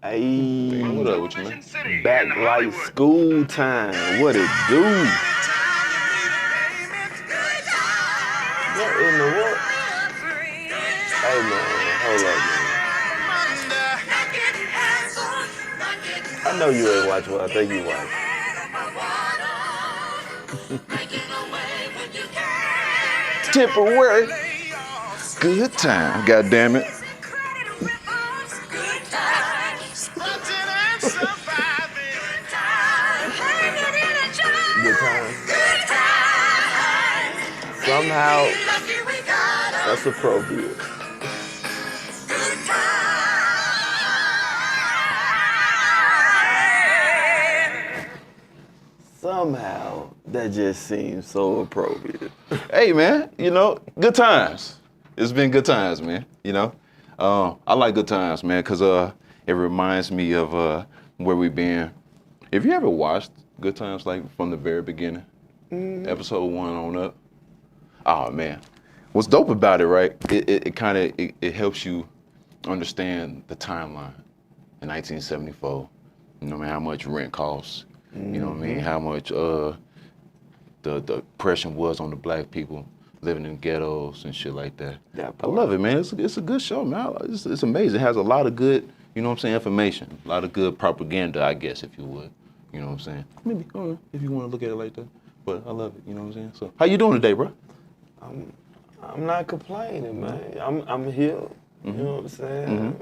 Hey, What up with you, man? back like school time. What it do? What in the what? Hey man, hold up, man. I know you ain't watch what I think you watch. Temporary. Good time. God damn it. Good time. Somehow, that's appropriate. Somehow, that just seems so appropriate. Hey, man, good times. It's been good times, man, I like good times, man, because it reminds me of where we've been. Have you ever watched Good Times, like, from the very beginning? Episode 1 on up? Oh, man. What's dope about it, right? It kind of helps you understand the timeline in 1974. You know what I mean? How much rent costs. You know what I mean? How much the oppression was on the black people living in ghettos and shit like that. I love it, man. It's a good show, man. It's amazing. It has a lot of good, information. A lot of good propaganda, I guess, if you would. You know what I'm saying? Maybe, I don't know, if you want to look at it like that. But I love it, you know what I'm saying? So, how you doing today, bro? I'm not complaining, man. I'm here. You know what I'm saying?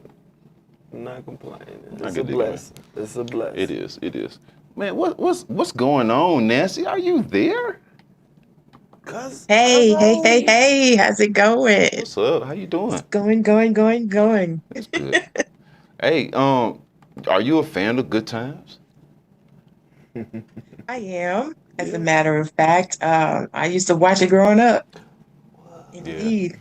I'm not complaining. It's a blessing. It's a blessing. It is. Man, what's going on, Nancy? Are you there? Hey, how's it going? What's up? How you doing? It's going. That's good. Hey, are you a fan of Good Times? I am, as a matter of fact. I used to watch it growing up. Indeed. Yeah.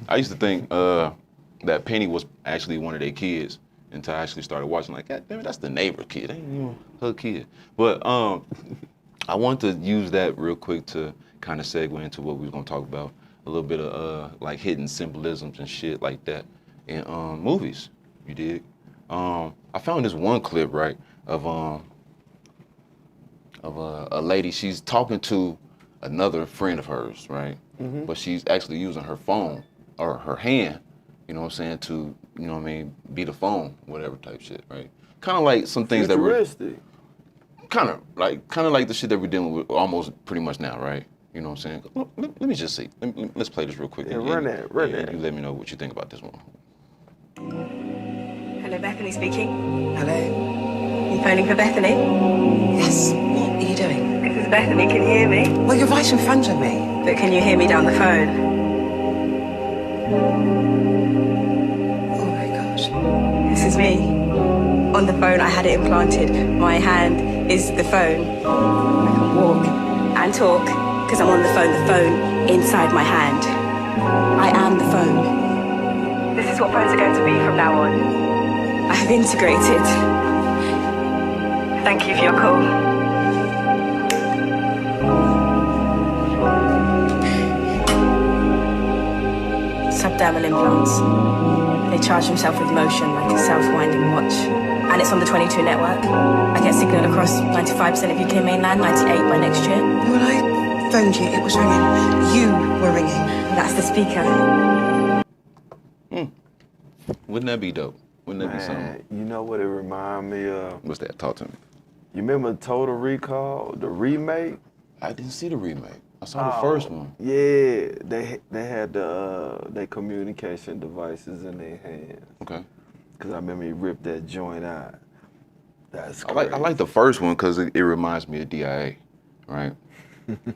I used to think that Penny was actually one of their kids until I actually started watching. Like, God damn it, that's the neighbor kid. Ain't even her kid. But I want to use that real quick to kind of segue into what we was gonna talk about. A little bit of like hidden symbolisms and shit like that in movies. You dig? I found this one clip, right, of a lady. She's talking to another friend of hers, right? But she's actually using her phone or her hand, you know what I'm saying, to, be the phone, whatever type shit, right? Kind of like some things that we're kind of like the shit that we're dealing with almost pretty much now, right? You know what I'm saying? Let me just see. Let's play this real quick. Yeah, run that. You let me know what you think about this one. Hello, Bethany speaking. Hello? You phoning for Bethany? Yes. What are you doing? This is Bethany. Can you hear me? Well, you're right in front of me. But can you hear me down the phone? Oh my gosh. This is me. On the phone, I had it implanted. My hand is the phone. I can walk and talk because I'm on the phone inside my hand. I am the phone. This is what phones are going to be from now on. I have integrated. Thank you for your call. Subdermal implants. They charge themselves with motion like a self-winding watch. And it's on the 22 network. I get signal across 95% of UK mainland, 98 by next year. When I phoned you, it was ringing. You were ringing. That's the speaker. Wouldn't that be dope? Wouldn't that be something? You know what it remind me of? What's that? Talk to me. You remember Total Recall, the remake? I didn't see the remake. I saw the first one. Yeah, they had their communication devices in their hands. Okay. Cause I remember he ripped that joint out. That's I crazy. like the first one because it reminds me of DIA, right?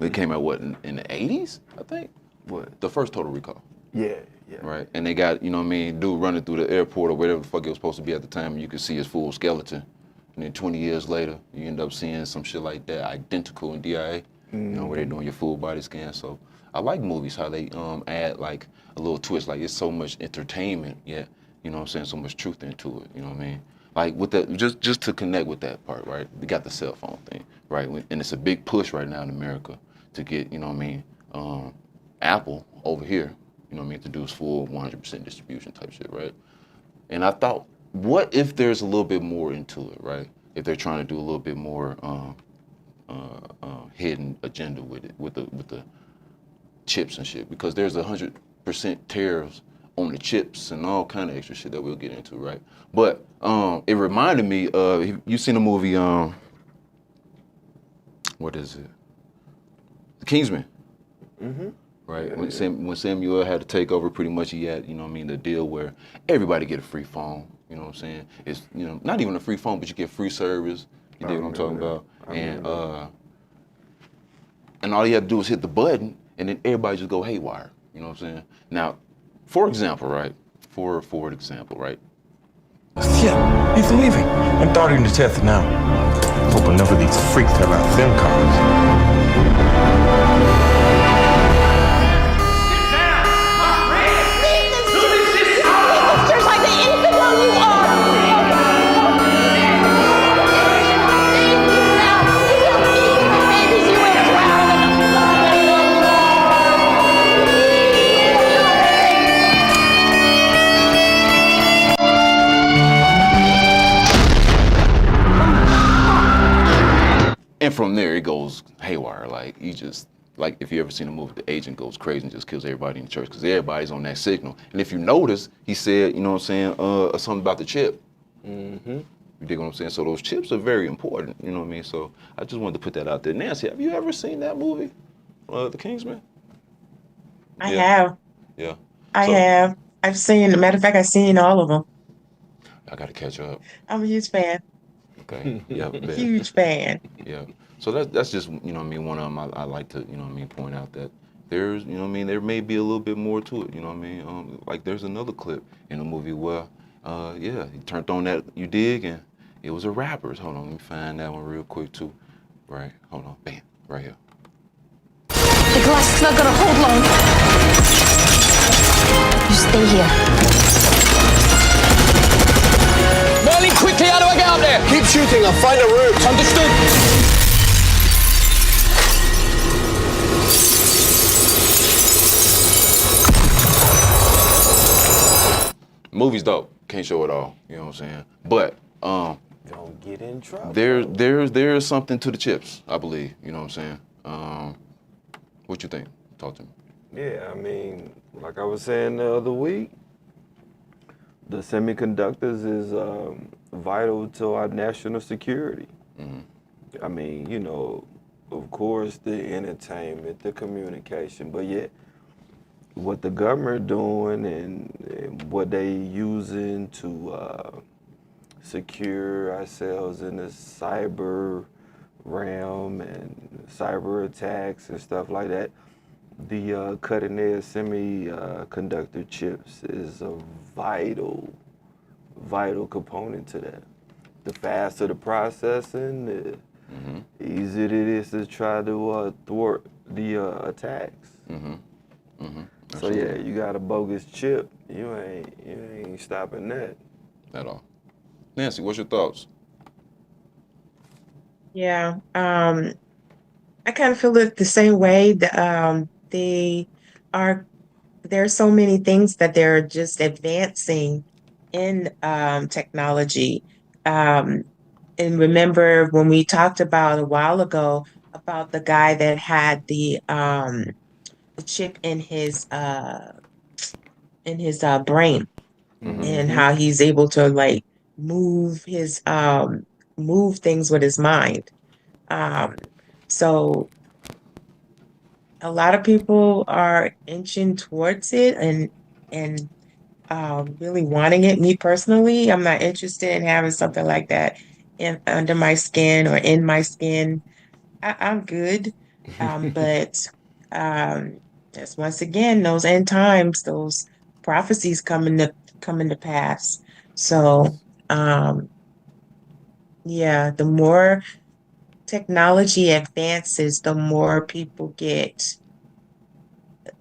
It came out in the 80s, I think. What? The first Total Recall. Yeah. Right, and they got dude running through the airport or whatever the fuck it was supposed to be at the time, and you could see his full skeleton. And then 20 years later, you end up seeing some shit like that, identical in DIA. Where they're doing your full body scan. So I like movies how they add like a little twist, like it's so much entertainment, yet so much truth into it. You know what I mean? Like with that, just to connect with that part, right? We got the cell phone thing, right? And it's a big push right now in America to get, Apple over here, to do its full 100% distribution type shit, right? And I thought what if there's a little bit more into it, right? If they're trying to do a little bit more hidden agenda with it, with the chips and shit, because there's 100% tariffs on the chips and all kind of extra shit that we'll get into, right? But it reminded me of, you seen the movie, what is it? The Kingsman. Mm-hmm. Right, when Samuel had to take over, pretty much he had, you know what I mean, the deal where everybody get a free phone, you know what I'm saying? It's, you know, not even a free phone, but you get free service, you dig what I'm talking about? And all you have to do is hit the button, and then everybody just go haywire, you know what I'm saying? Now, for example, right, for example, right? Yeah, he's leaving. I'm starting to test now. Hope none of these freaks have our SIM cards. And from there, it goes haywire. Like, you just, like, if you ever seen a movie, the agent goes crazy and just kills everybody in the church because everybody's on that signal. And if you notice, he said, you know what I'm saying, something about the chip. Mm-hmm. You dig what I'm saying? So those chips are very important, you know what I mean? So I just wanted to put that out there. Nancy, have you ever seen that movie, The Kingsman? I have. Yeah. I have. I've seen, matter of fact, I've seen all of them. I got to catch up. I'm a huge fan. Okay. Yeah. Huge fan. Yeah. So that's just, you know what I mean, one of them I like to, you know what I mean, point out that there's, you know what I mean, there may be a little bit more to it, you know what I mean? Like there's another clip in the movie where, yeah, he turned on that, you dig, and it was a rapper. Hold on, let me find that one real quick too. Right, hold on, bam, right here. The glass is not gonna hold long. You stay here. Merlin, quickly, how do I get up there? Keep shooting, I'll find a route. Understood. Movie's dope. Can't show it all, you know what I'm saying? But don't get in trouble. There's something to the chips, I believe, you know what I'm saying? What you think? Talk to me. Yeah, I mean, like I was saying the other week, the semiconductors is vital to our national security. Mm-hmm. I mean, you know, of course, the entertainment, the communication, but yet what the government doing and what they using to secure ourselves in the cyber realm and cyber attacks and stuff like that, the cutting-edge semiconductor chips is a vital component to that. The faster the processing, the easier it is to try to thwart the attacks. Mm-hmm. Mm-hmm. So yeah, you got a bogus chip, you ain't stopping that at all. Nancy, what's your thoughts? Yeah, I kind of feel it the same way. There's so many things that they're just advancing in technology. And remember when we talked about a while ago about the guy that had the chip in his brain, and how he's able to like move things with his mind. So a lot of people are inching towards it and really wanting it. Me personally, I'm not interested in having something like that under my skin or in my skin. I'm good. But just once again, those end times, those prophecies coming to pass. So yeah, the more technology advances, the more people get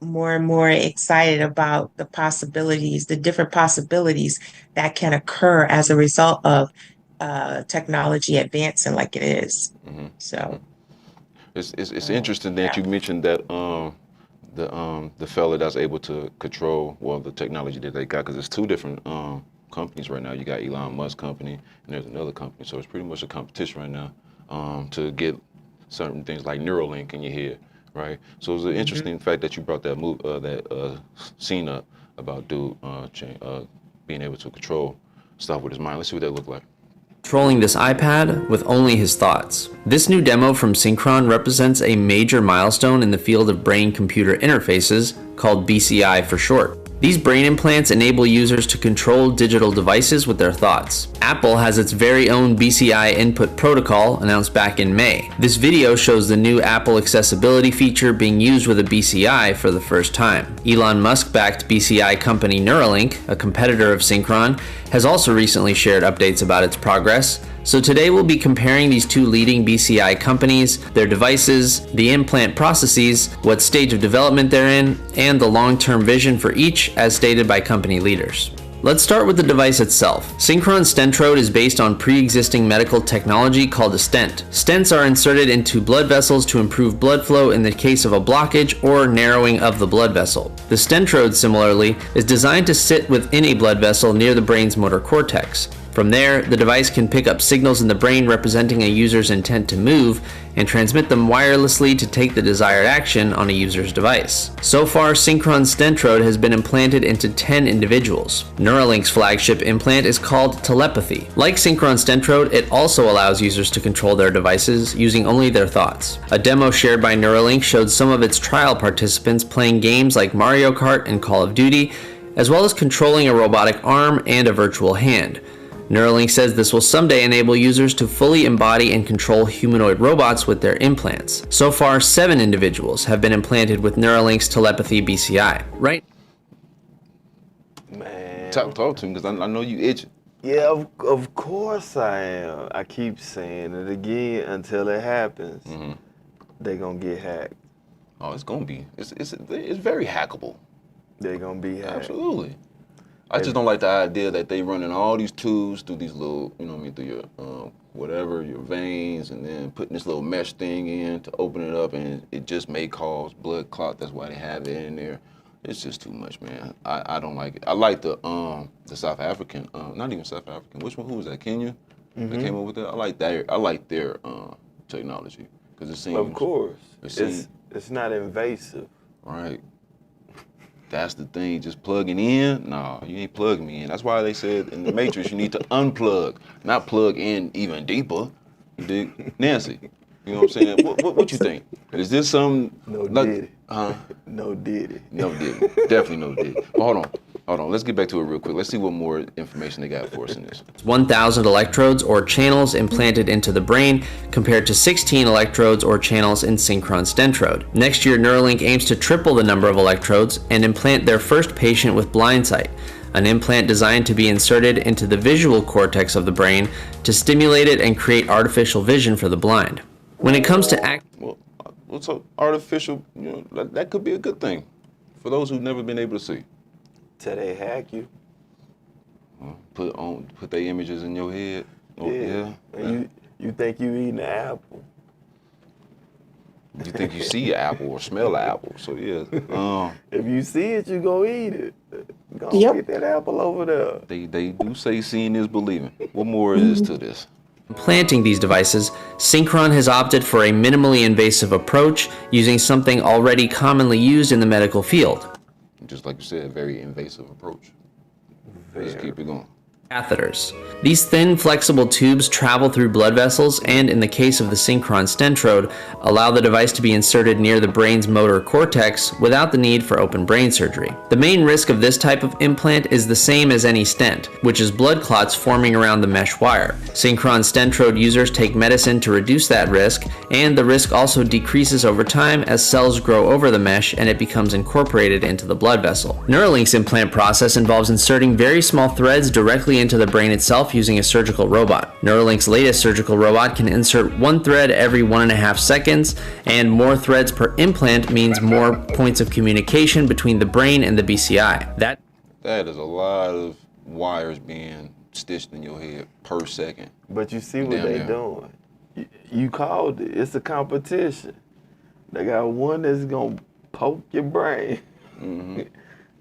more and more excited about the possibilities, the different possibilities that can occur as a result of technology advancing like it is. Mm-hmm. So it's interesting that you mentioned that the fella that's able to control the technology that they got, because it's two different companies right now. You got Elon Musk company, and there's another company. So it's pretty much a competition right now to get certain things like Neuralink in your head, right? So it's an interesting fact that you brought that scene up about dude being able to control stuff with his mind. Let's see what that looked like. Controlling this iPad with only his thoughts. This new demo from Synchron represents a major milestone in the field of brain-computer interfaces, called BCI for short. These brain implants enable users to control digital devices with their thoughts. Apple has its very own BCI input protocol announced back in May. This video shows the new Apple accessibility feature being used with a BCI for the first time. Elon Musk-backed BCI company Neuralink, a competitor of Synchron, has also recently shared updates about its progress. So today we'll be comparing these two leading BCI companies, their devices, the implant processes, what stage of development they're in, and the long-term vision for each as stated by company leaders. Let's start with the device itself. Synchron Stentrode is based on pre-existing medical technology called a stent. Stents are inserted into blood vessels to improve blood flow in the case of a blockage or narrowing of the blood vessel. The Stentrode, similarly, is designed to sit within a blood vessel near the brain's motor cortex. From there, the device can pick up signals in the brain representing a user's intent to move and transmit them wirelessly to take the desired action on a user's device. So far, Synchron Stentrode has been implanted into 10 individuals. Neuralink's flagship implant is called Telepathy. Like Synchron Stentrode, it also allows users to control their devices using only their thoughts. A demo shared by Neuralink showed some of its trial participants playing games like Mario Kart and Call of Duty, as well as controlling a robotic arm and a virtual hand. Neuralink says this will someday enable users to fully embody and control humanoid robots with their implants. So far, 7 individuals have been implanted with Neuralink's Telepathy BCI. Right? Man. Talk to him, because I know you itching. Yeah, of course I am. I keep saying it again until it happens. They gonna get hacked. Oh, it's gonna be. It's very hackable. They gonna be hacked. Absolutely. I just don't like the idea that they running all these tubes through these little, you know what I mean, through your whatever, your veins, and then putting this little mesh thing in to open it up, and it just may cause blood clot. That's why they have it in there. It's just too much, man. I don't like it. I like the South African, not even South African. Which one? Who was that? Kenya? That came up with that. I like that. I like their technology because it seems. Of course, it's not invasive. Right. That's the thing, just plugging in? No, you ain't plugging me in. That's why they said in the Matrix you need to unplug, not plug in even deeper. You dig? Nancy, you know what I'm saying? What you think? Is this something? No like, diddy. No diddy. No diddy. Definitely no diddy. But hold on. Let's get back to it real quick. Let's see what more information they got for us in this. 1,000 electrodes or channels implanted into the brain compared to 16 electrodes or channels in Synchron Stentrode. Next year, Neuralink aims to triple the number of electrodes and implant their first patient with blind sight, an implant designed to be inserted into the visual cortex of the brain to stimulate it and create artificial vision for the blind. When it comes to what's so artificial, you know, that could be a good thing for those who've never been able to see. Till they hack you. Put their images in your head. Oh, yeah. And you think you eating an apple. You think you see an apple or smell an apple. So yeah. If you see it, you go eat it. Go get that apple over there. They do say seeing is believing. What more is to this? Implanting these devices, Synchron has opted for a minimally invasive approach using something already commonly used in the medical field. Just like you said, a very invasive approach. Let's keep it going. Catheters. These thin, flexible tubes travel through blood vessels and, in the case of the Synchron Stentrode, allow the device to be inserted near the brain's motor cortex without the need for open brain surgery. The main risk of this type of implant is the same as any stent, which is blood clots forming around the mesh wire. Synchron Stentrode users take medicine to reduce that risk, and the risk also decreases over time as cells grow over the mesh and it becomes incorporated into the blood vessel. Neuralink's implant process involves inserting very small threads directly into the brain itself using a surgical robot. Neuralink's latest surgical robot can insert one thread every 1.5 seconds, and more threads per implant means more points of communication between the brain and the BCI. That is a lot of wires being stitched in your head per second. But you see what they doing. You called it. It's a competition. They got one that's gonna poke your brain.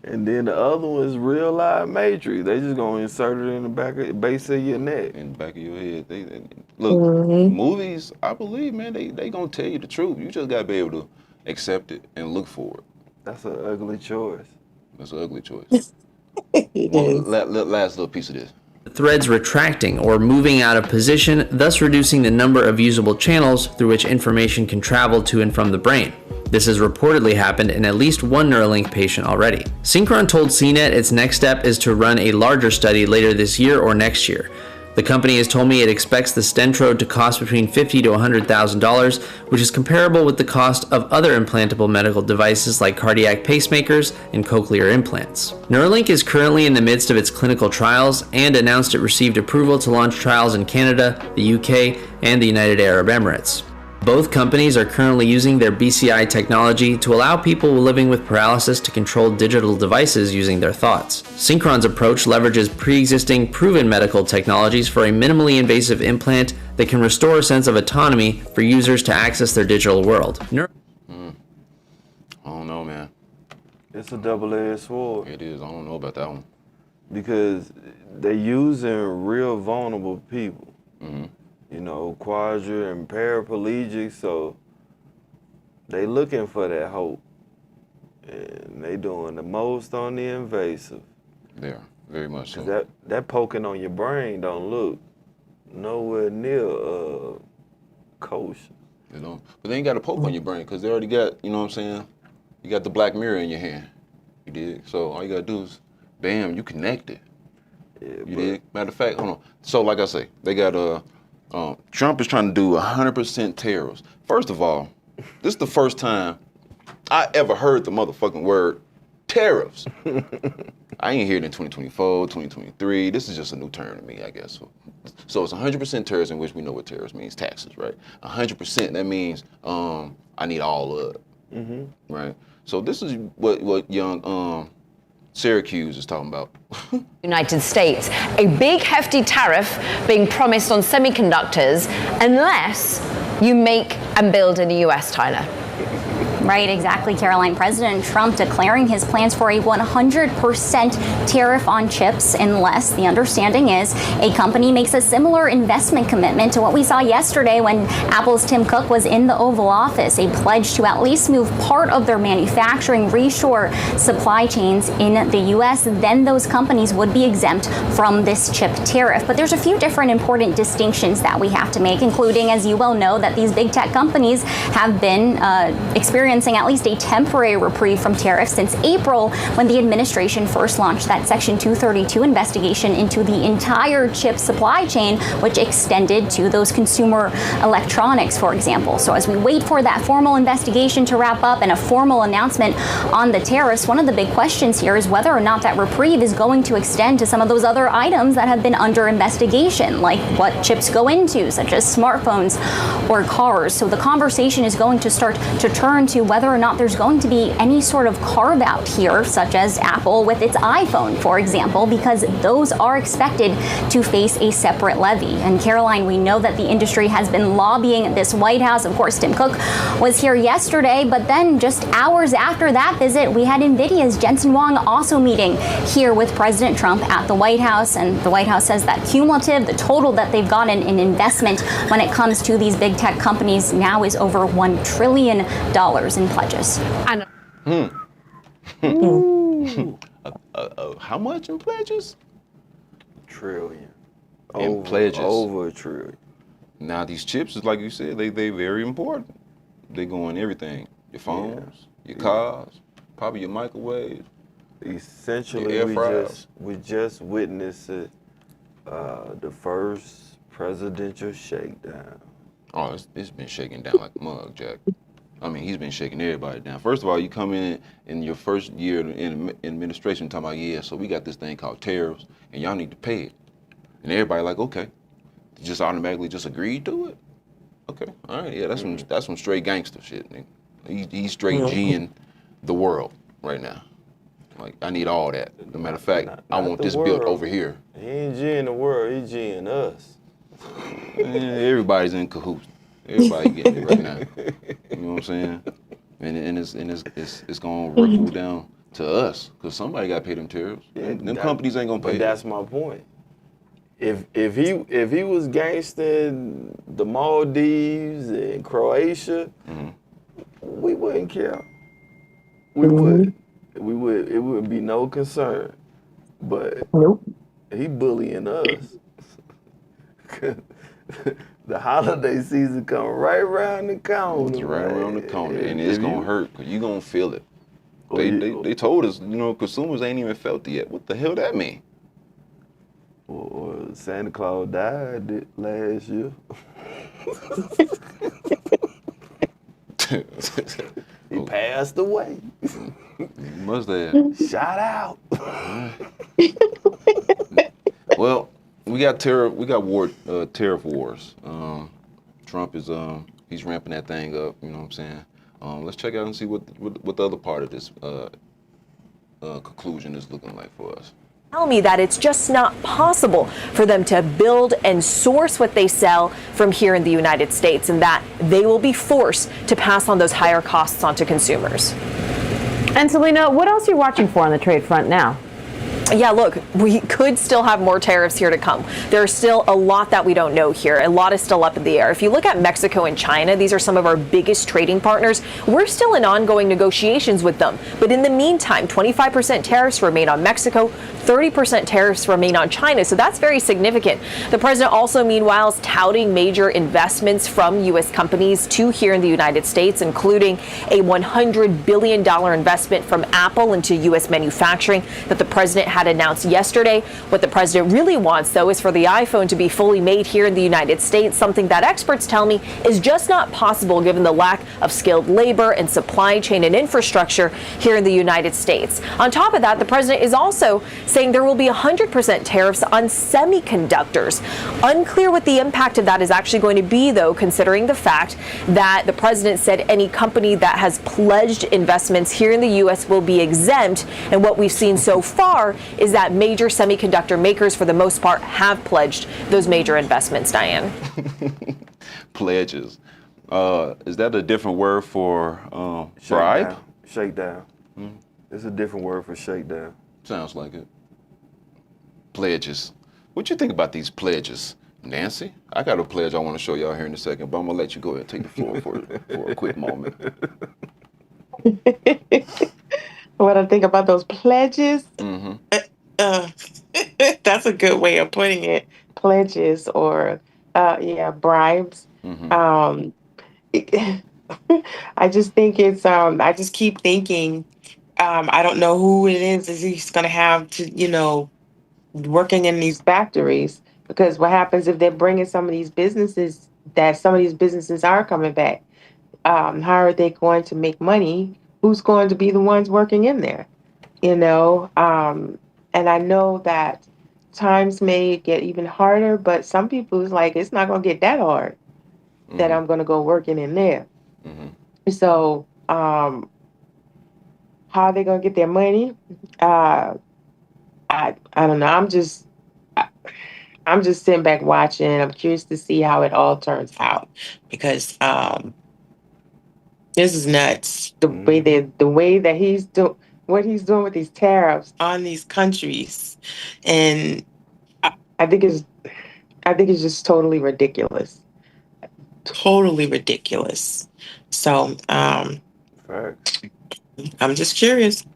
And then the other one is real live matrix. They just gonna insert it in the base of your neck. In the back of your head. They look, movies, I believe, man, they gonna tell you the truth. You just gotta be able to accept it and look for it. That's an ugly choice. That's an ugly choice. Last little piece of this. The threads retracting or moving out of position, thus reducing the number of usable channels through which information can travel to and from the brain. This has reportedly happened in at least one Neuralink patient already. Synchron told CNET its next step is to run a larger study later this year or next year. The company has told me it expects the Stentrode to cost between $50,000 to $100,000, which is comparable with the cost of other implantable medical devices like cardiac pacemakers and cochlear implants. Neuralink is currently in the midst of its clinical trials and announced it received approval to launch trials in Canada, the UK, and the United Arab Emirates. Both companies are currently using their BCI technology to allow people living with paralysis to control digital devices using their thoughts. Synchron's approach leverages pre-existing proven medical technologies for a minimally invasive implant that can restore a sense of autonomy for users to access their digital world. I don't know, man. It's a double-edged sword. It is. I don't know about that one. Because they're using real vulnerable people. You know, quadra and paraplegics, so they looking for that hope. And they doing the most on the invasive. Yeah, very much so. That poking on your brain don't look nowhere near kosher. You know, but they ain't got to poke on your brain because they already got, you know what I'm saying? You got the black mirror in your hand. You dig? So all you got to do is, bam, you connected. Yeah, you dig? Matter of fact, hold on. So like I say, they got Trump is trying to do 100% tariffs. First of all, this is the first time I ever heard the motherfucking word tariffs. I ain't heard it in 2024, 2023. This is just a new term to me, I guess. So it's 100% tariffs, in which we know what tariffs means, taxes, right? 100%, that means I need all of it, right? So this is what young Syracuse is talking about. United States, a big hefty tariff being promised on semiconductors unless you make and build in the US, Tyler. Right, exactly, Caroline. President Trump declaring his plans for a 100% tariff on chips unless the understanding is a company makes a similar investment commitment to what we saw yesterday when Apple's Tim Cook was in the Oval Office, a pledge to at least move part of their manufacturing reshore supply chains in the U.S. Then those companies would be exempt from this chip tariff. But there's a few different important distinctions that we have to make, including, as you well know, that these big tech companies have been experiencing at least a temporary reprieve from tariffs since April, when the administration first launched that Section 232 investigation into the entire chip supply chain, which extended to those consumer electronics, for example. So as we wait for that formal investigation to wrap up and a formal announcement on the tariffs, one of the big questions here is whether or not that reprieve is going to extend to some of those other items that have been under investigation, like what chips go into, such as smartphones or cars. So the conversation is going to start to turn to whether or not there's going to be any sort of carve out here, such as Apple with its iPhone, for example, because those are expected to face a separate levy. And Caroline, we know that the industry has been lobbying this White House. Of course, Tim Cook was here yesterday, but then just hours after that visit, we had NVIDIA's Jensen Huang also meeting here with President Trump at the White House. And the White House says that cumulative, the total that they've gotten in investment when it comes to these big tech companies now is over $1 trillion in pledges. How much in pledges? Trillion. In pledges. Over a trillion. Now these chips is like you said, they very important. They go in everything. Your phones, your cars, probably your microwave. Essentially, your we just witnessed it, the first presidential shakedown. Oh, it's been shaking down like a mug, Jack. I mean, he's been shaking everybody down. First of all, you come in your first year in administration talking about, yeah, so we got this thing called tariffs, and y'all need to pay it. And everybody like, okay. You just automatically just agreed to it? Okay, all right, yeah, that's some straight gangster shit, nigga. He's straight G'ing the world right now. Like, I need all that. As a matter of fact, I want this built over here. He ain't G'ing the world, he's G'ing us. Everybody's in cahoots. Everybody getting it right now. You know what I'm saying? And it's gonna ripple down to us, because somebody got to pay them tariffs. Yeah, them companies ain't gonna pay. But that's my point. If he was gangster in the Maldives and Croatia, we wouldn't care. We would. We would. It would be no concern. But he bullying us. The holiday season come right around the corner. It's right around the corner, and it's gonna hurt, because you gonna feel it. They told us, consumers ain't even felt it yet. What the hell that mean? Well, Santa Claus died last year. He passed away. He must have. Shout out. Well, we got tariff wars. Trump is he's ramping that thing up. You know what I'm saying? Let's check out and see what the other part of this conclusion is looking like for us. Tell me that it's just not possible for them to build and source what they sell from here in the United States, and that they will be forced to pass on those higher costs onto consumers. And Selena, what else are you watching for on the trade front now? Yeah, look, we could still have more tariffs here to come. There's still a lot that we don't know here. A lot is still up in the air. If you look at Mexico and China, these are some of our biggest trading partners. We're still in ongoing negotiations with them. But in the meantime, 25% tariffs remain on Mexico, 30% tariffs remain on China. So that's very significant. The president also, meanwhile, is touting major investments from U.S. companies to here in the United States, including a $100 billion investment from Apple into U.S. manufacturing that the president had announced yesterday. What the president really wants, though, is for the iPhone to be fully made here in the United States, something that experts tell me is just not possible given the lack of skilled labor and supply chain and infrastructure here in the United States. On top of that, the president is also saying there will be 100% tariffs on semiconductors. Unclear what the impact of that is actually going to be, though, considering the fact that the president said any company that has pledged investments here in the U.S. will be exempt. And what we've seen so far is that major semiconductor makers, for the most part, have pledged those major investments, Diane. Pledges. Is that a different word for bribe? Shakedown. It's a different word for shakedown. Sounds like it. Pledges. What you think about these pledges, Nancy? I got a pledge I want to show y'all here in a second, but I'm gonna let you go ahead and take the floor for a quick moment. What I think about those pledges? That's a good way of putting it. Pledges or, bribes. I just think it's, I just keep thinking, I don't know who it is he's going to have to, working in these factories. Because what happens if they're bringing some of these businesses are coming back? How are they going to make money? Who's going to be the ones working in there? And I know that times may get even harder, but some people is like, it's not going to get that hard that I'm going to go working in there. So, how are they going to get their money? I don't know. I'm just sitting back watching. I'm curious to see how it all turns out, because this is nuts. The way that he's doing what he's doing with these tariffs on these countries, and I think it's just totally ridiculous. Totally ridiculous. So, I'm just curious.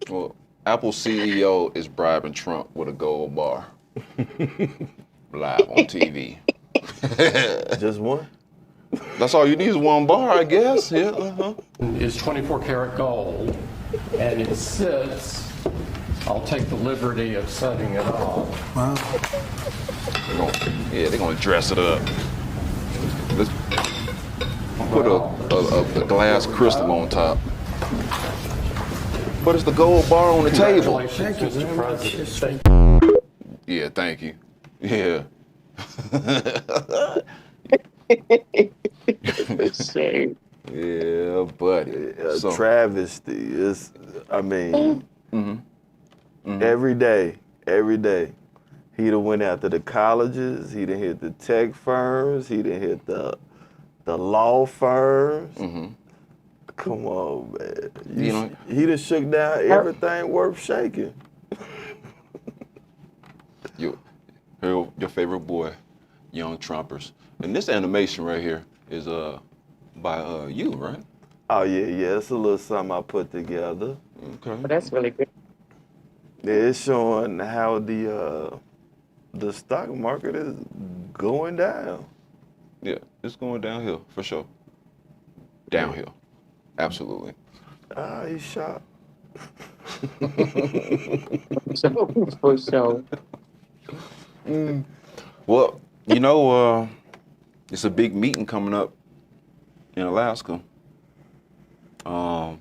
Well, Apple CEO is bribing Trump with a gold bar. Live on TV. Just one? That's all you need is one bar, I guess. Yeah. It's 24 karat gold, and it sits. I'll take the liberty of setting it off. Wow. They're gonna dress it up. Let's put a glass crystal on top. But it's the gold bar on the table. Congratulations, Mr. President. Yeah, thank you. Yeah. Yeah, buddy. Travesty. It's, every day, he done went after the colleges, he done hit the tech firms, he done hit the law firms. Come on, man. You know, he done shook down everything worth shaking. Your favorite boy, Young Trumpers. And this animation right here is by you, right? Oh yeah, it's a little something I put together. Okay. Well, that's really good. Yeah, it's showing how the stock market is going down. Yeah, it's going downhill for sure. Downhill, absolutely. He's shot. For sure. Well, you know, it's a big meeting coming up in Alaska. How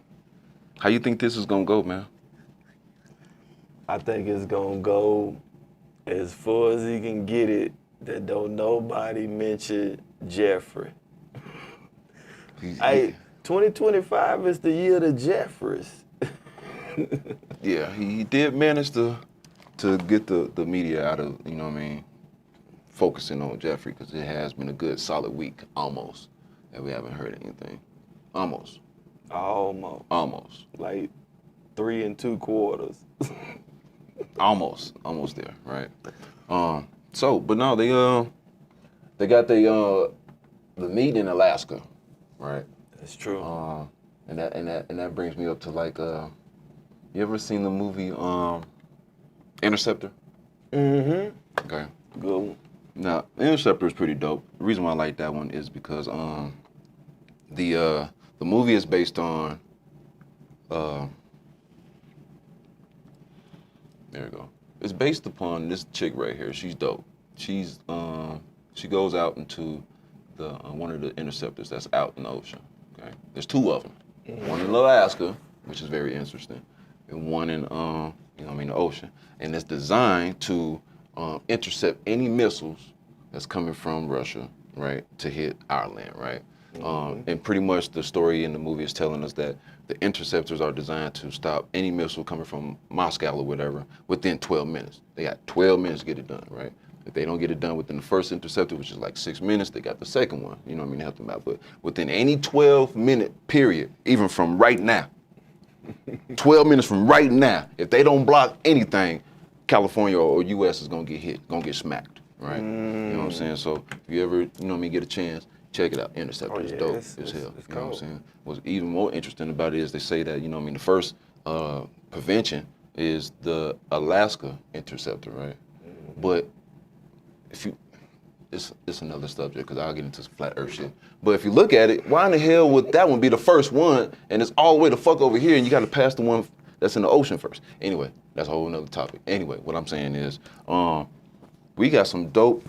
you think this is gonna go, man? I think it's gonna go as far as he can get it. That don't nobody mention Jeffrey. Hey, 2025 is the year to Jeffries. Yeah, he did manage to get the media out of, you know what I mean, focusing on Jeffrey, because it has been a good solid week almost that we haven't heard anything. Almost. Like 3 2/4. Almost there, right? But no, they got the meet in Alaska, right? That's true. And that brings me up to like, you ever seen the movie Interceptor? Mm-hmm. Okay. Good one. Now, Interceptor is pretty dope. The reason why I like that one is because the movie is based on there you go. It's based upon this chick right here. She's dope. She goes out into the one of the interceptors that's out in the ocean. Okay, there's 2 of them. One in Alaska, which is very interesting, and one in the ocean. And it's designed to intercept any missiles that's coming from Russia, right, to hit our land, right. And pretty much the story in the movie is telling us that the interceptors are designed to stop any missile coming from Moscow or whatever within 12 minutes. They got 12 minutes to get it done, right? If they don't get it done within the first interceptor, which is like 6 minutes, they got the second one, you know what I mean, to help them out. But within any 12-minute period, even from right now, 12 minutes from right now, if they don't block anything, California or US is gonna get hit, gonna get smacked, right? You know what I'm saying? So if you ever, you know what I mean, get a chance, check it out. Interceptor is dope as hell. You know what I'm saying? What's even more interesting about it is they say that, you know what I mean, the first prevention is the Alaska interceptor, right? But if you, it's another subject because I'll get into some flat earth shit. But if you look at it, why in the hell would that one be the first one and it's all the way the fuck over here and you got to pass the one that's in the ocean first? Anyway, that's a whole nother topic. Anyway, what I'm saying is, we got some dope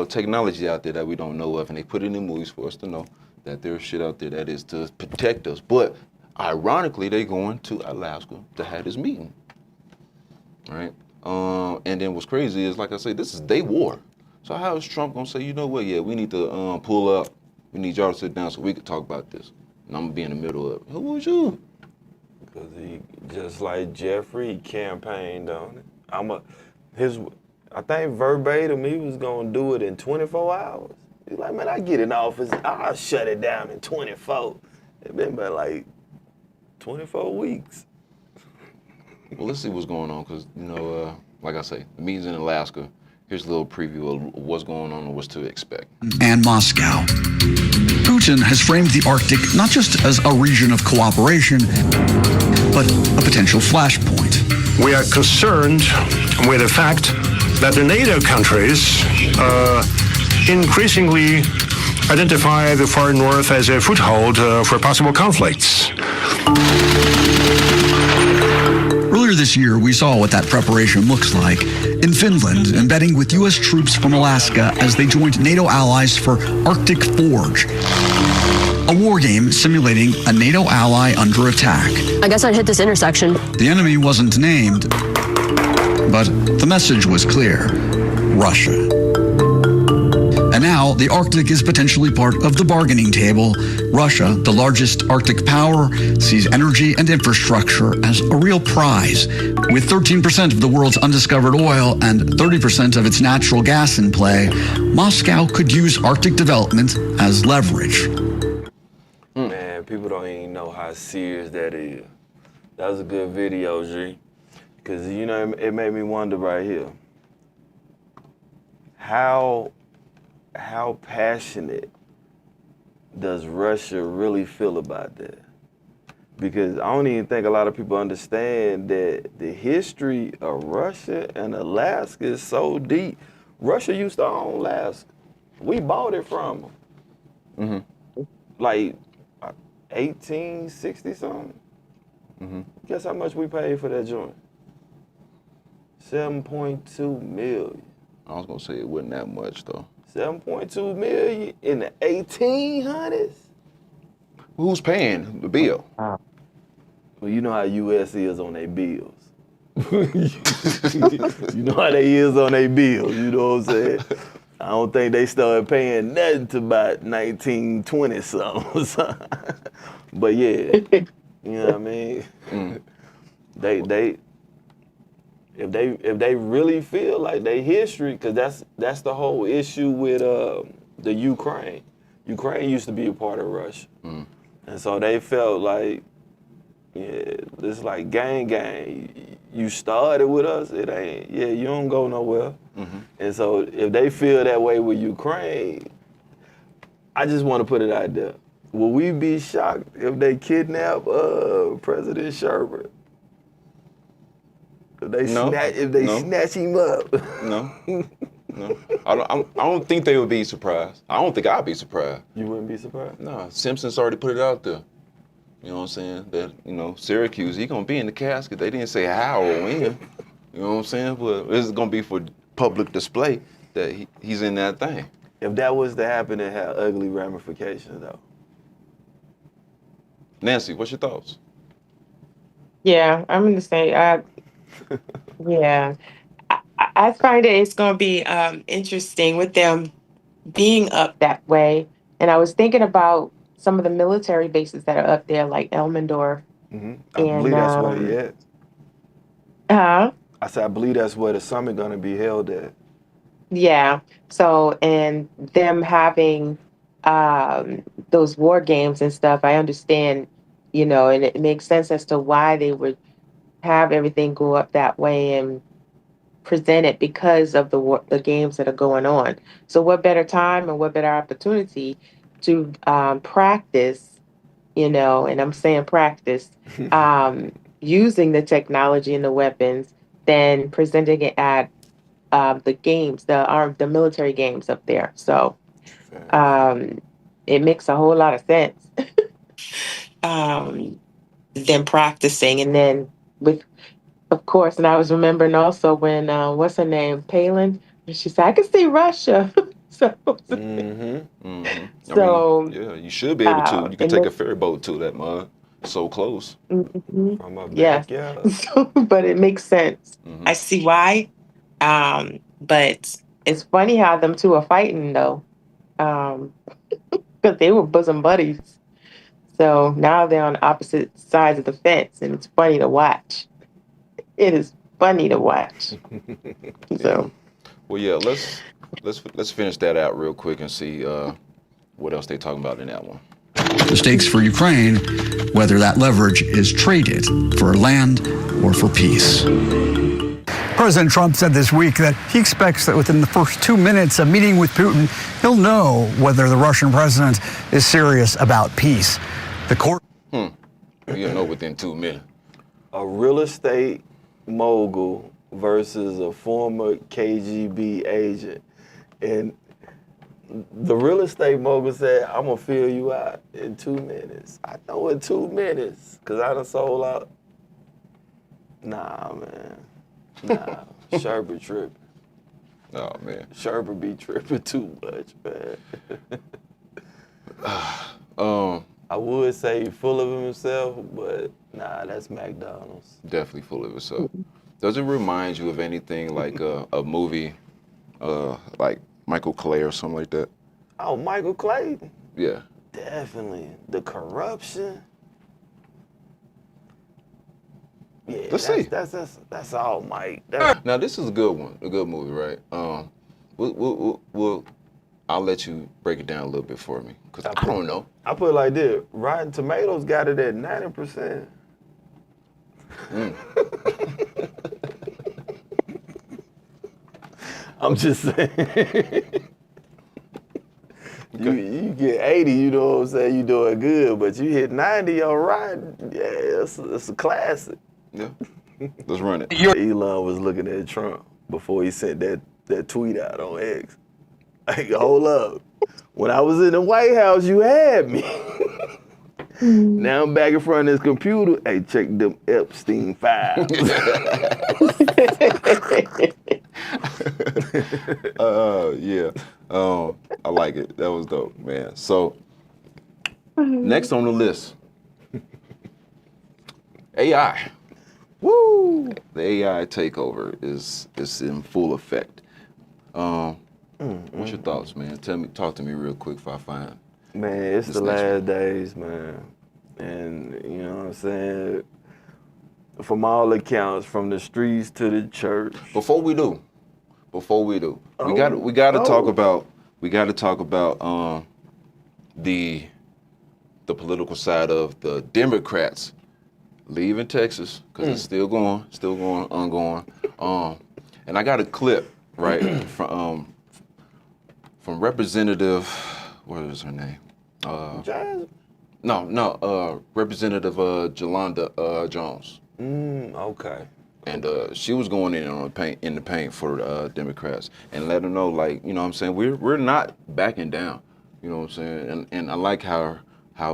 technology out there that we don't know of, and they put it in movies for us to know that there's shit out there that is to protect us. But ironically, they going to Alaska to have this meeting, right? And then what's crazy is, like I say, this is their war. So how is Trump gonna say, you know what, yeah, we need to pull up, we need y'all to sit down so we could talk about this. And I'm gonna be in the middle of it. Who was you? Because he, just like Jeffrey, he campaigned on it. I think verbatim, he was gonna do it in 24 hours. He's like, man, I get in office, I'll shut it down in 24. It been about like 24 weeks. Well, let's see what's going on, because, you know, like I say, the meeting's in Alaska. Here's a little preview of what's going on and what's to expect. And Moscow. Putin has framed the Arctic not just as a region of cooperation, but a potential flashpoint. We are concerned with the fact that the NATO countries increasingly identify the far north as a foothold for possible conflicts. Earlier this year, we saw what that preparation looks like in Finland, embedding with U.S. troops from Alaska as they joined NATO allies for Arctic Forge, a war game simulating a NATO ally under attack. I guess I'd hit this intersection. The enemy wasn't named, but the message was clear: Russia. And now the Arctic is potentially part of the bargaining table. Russia, the largest Arctic power, sees energy and infrastructure as a real prize. With 13% of the world's undiscovered oil and 30% of its natural gas in play, Moscow could use Arctic development as leverage. Man, people don't even know how serious that is. That was a good video, G. Because, you know, it made me wonder right here. How passionate does Russia really feel about that? Because I don't even think a lot of people understand that the history of Russia and Alaska is so deep. Russia used to own Alaska. We bought it from them. Mm-hmm. Like 1860 something. Mm-hmm. Guess how much we paid for that joint? 7.2 million. I was gonna say it wasn't that much though. 7.2 million in the 1800s? Who's paying the bill? Well, you know how U.S. is on their bills. You know how they is on their bills, you know what I'm saying? I don't think they started paying nothing to about 1920 something. But yeah, you know what I mean? If they really feel like they history, because that's the whole issue with the Ukraine. Ukraine used to be a part of Russia. And so they felt like, yeah, this like gang. You started with us, it ain't, yeah, you don't go nowhere. And so if they feel that way with Ukraine, I just want to put it out there. Will we be shocked if they kidnap President Sherbert? If they snatch him up? No. I don't think they would be surprised. I don't think I'd be surprised. You wouldn't be surprised? No, Simpson's already put it out there. You know what I'm saying? That, you know, Syracuse, he gonna be in the casket. They didn't say how or when. You know what I'm saying? But this is gonna be for public display that he's in that thing. If that was to happen, it had ugly ramifications though. Nancy, what's your thoughts? Yeah, I'm gonna say, yeah. I find that it's gonna be interesting with them being up that way. And I was thinking about some of the military bases that are up there, like Elmendorf. I believe that's where he at. Huh? I said, I believe that's where the summit gonna be held at. Yeah. So, and them having those war games and stuff, I understand, you know, and it makes sense as to why they would have everything go up that way and present it because of the games that are going on. So what better time and what better opportunity to practice, you know, and I'm saying practice, using the technology and the weapons than presenting it at the games, the military games up there. So it makes a whole lot of sense. Than practicing, and then with, of course, and I was remembering also when what's her name, Palin, and she said, "I can see Russia." So, I mean, yeah, you should be able to. You can take a ferry boat to that mud. So close. From my yes, backyard. so, but it makes sense. I see why. But it's funny how them two are fighting though, because they were bosom buddies. So now they're on opposite sides of the fence, and it's funny to watch. It is funny to watch. So, well, yeah, let's finish that out real quick and see what else they talking about in that one. The stakes for Ukraine, whether that leverage is traded for land or for peace. President Trump said this week that he expects that within the first 2 minutes of meeting with Putin, he'll know whether the Russian president is serious about peace. The court. You'll know within 2 minutes. A real estate mogul versus a former KGB agent. And the real estate mogul said, I'm going to fill you out in 2 minutes. I know in 2 minutes, because I done sold out. Nah, man. Nah, Sherbert tripping. Oh, man. Sherbert be tripping too much, man. I would say full of himself, but nah, that's McDonald's. Definitely full of himself. Does it remind you of anything like a movie, like Michael Clay or something like that? Oh, Michael Clayton? Yeah. Definitely. The corruption. Yeah, Let's see. That's all, Mike. Now this is a good one, a good movie, right? We'll I'll let you break it down a little bit for me, because I don't know. I put it like this: Rotten Tomatoes got it at 90%. I'm just saying. You get 80, you know what I'm saying? You doing good, but you hit 90 on Rotten, yeah, it's a classic. Yeah, let's run it. Elon was looking at Trump before he sent that tweet out on X. Like, hold up. When I was in the White House, you had me. Now I'm back in front of this computer. Hey, check them Epstein files. Yeah. I like it. That was dope, man. So, next on the list, AI. Woo! The AI takeover is in full effect. What's your thoughts, man? Talk to me real quick if I find. Man, it's the last days, man. And you know what I'm saying? From all accounts, from the streets to the church. Before we do, we gotta talk about the political side of the Democrats leaving Texas, because it's still going, ongoing. And I got a clip, right, from Representative, what is her name? Representative Jolanda Jones. Okay. And she was going in the paint for Democrats and let them know, like, you know what I'm saying, we're not backing down. You know what I'm saying? And I like how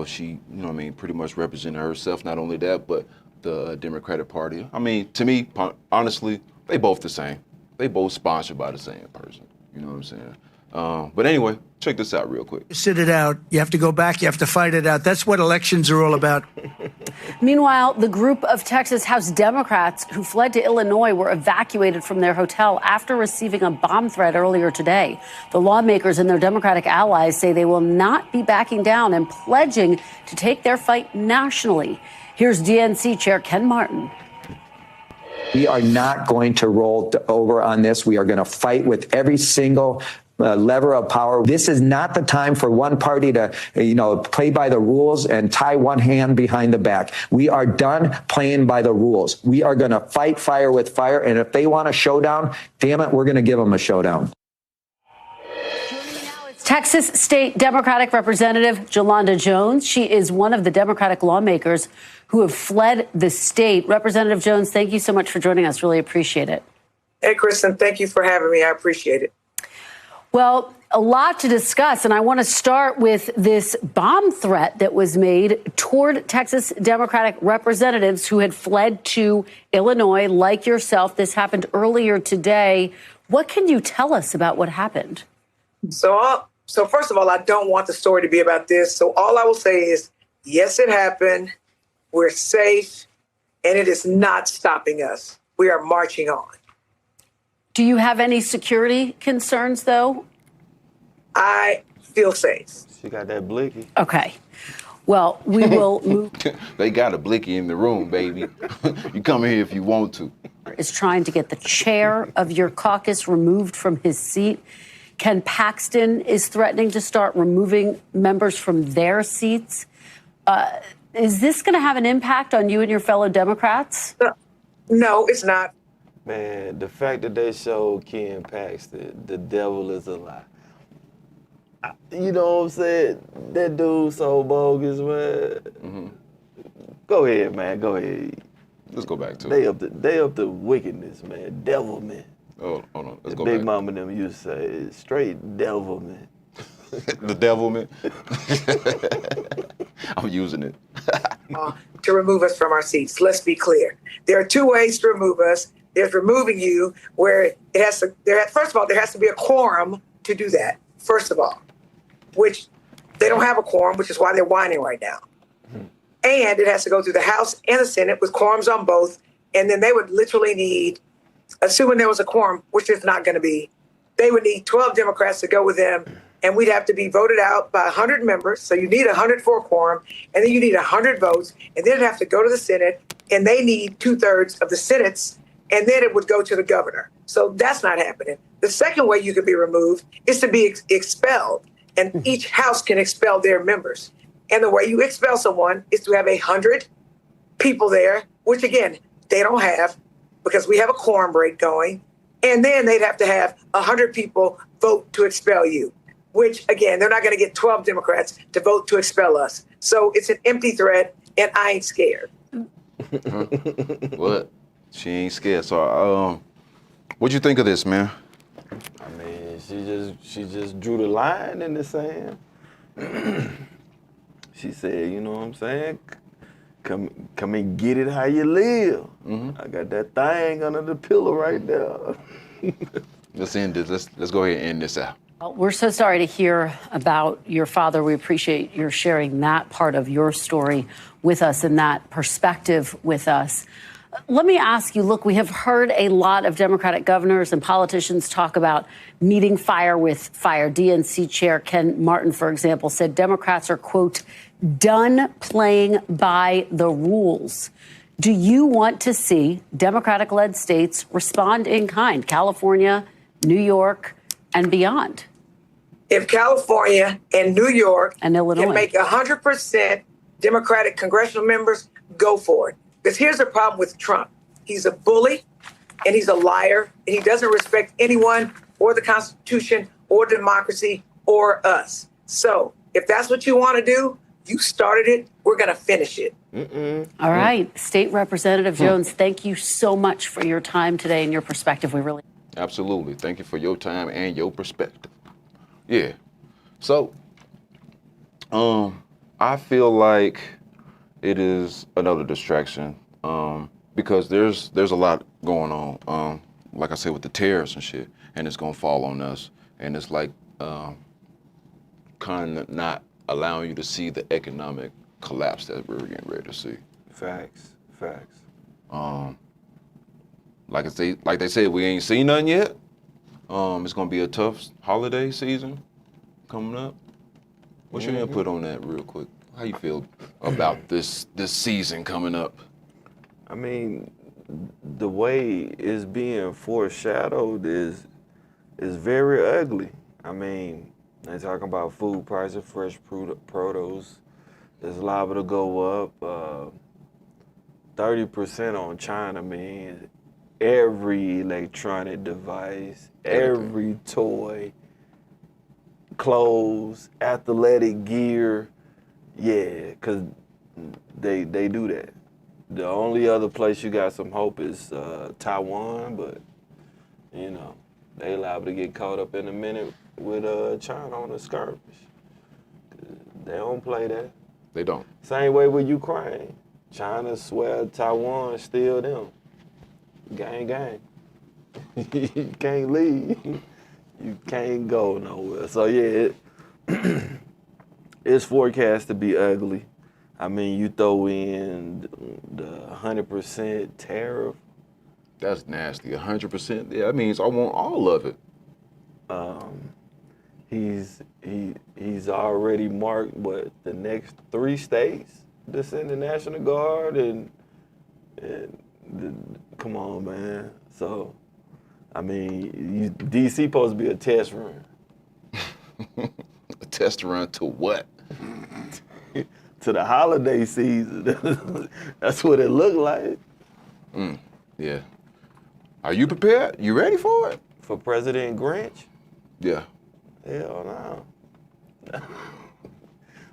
she, you know what I mean, pretty much represented herself. Not only that, but the Democratic Party. I mean, to me, honestly, they both the same. They both sponsored by the same person. You know what I'm saying? But anyway, check this out real quick. Sit it out. You have to go back. You have to fight it out. That's what elections are all about. Meanwhile, the group of Texas House Democrats who fled to Illinois were evacuated from their hotel after receiving a bomb threat earlier today. The lawmakers and their Democratic allies say they will not be backing down and pledging to take their fight nationally. Here's DNC Chair Ken Martin. We are not going to roll over on this. We are going to fight with every single lever of power. This is not the time for one party to, play by the rules and tie one hand behind the back. We are done playing by the rules. We are going to fight fire with fire. And if they want a showdown, damn it, we're going to give them a showdown. Texas State Democratic Representative Jolanda Jones. She is one of the Democratic lawmakers who have fled the state. Representative Jones, thank you so much for joining us. Really appreciate it. Hey, Kristen, thank you for having me. I appreciate it. Well, a lot to discuss, and I want to start with this bomb threat that was made toward Texas Democratic representatives who had fled to Illinois, like yourself. This happened earlier today. What can you tell us about what happened? So first of all, I don't want the story to be about this. So all I will say is, yes, it happened. We're safe, and it is not stopping us. We are marching on. Do you have any security concerns, though? I feel safe. She got that blicky. Okay. Well, we will move. They got a blicky in the room, baby. You come here if you want to. Is trying to get the chair of your caucus removed from his seat. Ken Paxton is threatening to start removing members from their seats. Is this going to have an impact on you and your fellow Democrats? No, it's not. Man, the fact that they showed Ken Paxton, the devil is a lie. You know what I'm saying? That dude's so bogus, man. Mm-hmm. Go ahead, man. Go ahead. Let's go back to it. They up to wickedness, man. Devilment. Oh, hold on. Let's go Big back. Mama them used to say, it's straight devilment. The devilment. I'm using it. To remove us from our seats. Let's be clear. There are two ways to remove us. There's removing you, where it has to. First of all, there has to be a quorum to do that. First of all, which they don't have a quorum, which is why they're whining right now. And it has to go through the House and the Senate with quorums on both. And then they would literally need, assuming there was a quorum, which is not going to be, they would need 12 Democrats to go with them. And we'd have to be voted out by 100 members. So you need 100 for a quorum. And then you need 100 votes. And then it'd have to go to the Senate. And they need 2/3 of the Senate's. And then it would go to the governor. So that's not happening. The second way you could be removed is to be expelled, and each house can expel their members. And the way you expel someone is to have 100 people there, which again, they don't have because we have a quorum break going. And then they'd have to have 100 people vote to expel you, which again, they're not going to get 12 Democrats to vote to expel us. So it's an empty threat, and I ain't scared. What? She ain't scared. So, what'd you think of this, man? I mean, she just drew the line in the sand. She said, you know what I'm saying? Come and get it how you live. I got that thing under the pillow right there. Let's end this. Let's go ahead and end this out. We're so sorry to hear about your father. We appreciate your sharing that part of your story with us and that perspective with us. Let me ask you, look, we have heard a lot of Democratic governors and politicians talk about meeting fire with fire. DNC Chair Ken Martin, for example, said Democrats are, quote, done playing by the rules. Do you want to see Democratic-led states respond in kind? California, New York, and beyond. If California and New York and Illinois can make 100% Democratic congressional members, go for it. Because here's the problem with Trump. He's a bully and he's a liar and he doesn't respect anyone or the Constitution or democracy or us. So if that's what you want to do, you started it, we're going to finish it. All right. State Representative Jones, thank you so much for your time today and your perspective. We really Absolutely. Thank you for your time and your perspective. Yeah. So, I feel like it is another distraction because there's a lot going on. Like I said, with the tariffs and shit, and it's gonna fall on us. And it's like kind of not allowing you to see the economic collapse that we're getting ready to see. Facts. Like they said, we ain't seen nothing yet. It's gonna be a tough holiday season coming up. What's your input on that, real quick? How you feel about this season coming up? I mean, the way it's being foreshadowed is very ugly. I mean, they're talking about food prices, fresh produce. It's liable to go up 30% on China, man. Every electronic device, every toy, clothes, athletic gear, yeah, because they do that. The only other place you got some hope is Taiwan, but, you know, they liable to get caught up in a minute with China on a skirmish. They don't play that. They don't. Same way with Ukraine. China swear Taiwan still them. Gang. You can't leave. You can't go nowhere. So yeah, it's forecast to be ugly. I mean, you throw in the 100% tariff. That's nasty. 100%. Yeah, that means I want all of it. He's already marked the next 3 states to send the National Guard and come on, man. So, I mean, DC supposed to be a test run. A test run to what? To the holiday season. That's what it looked like. Yeah. Are you prepared? You ready for it? For President Grinch? Yeah. Hell no.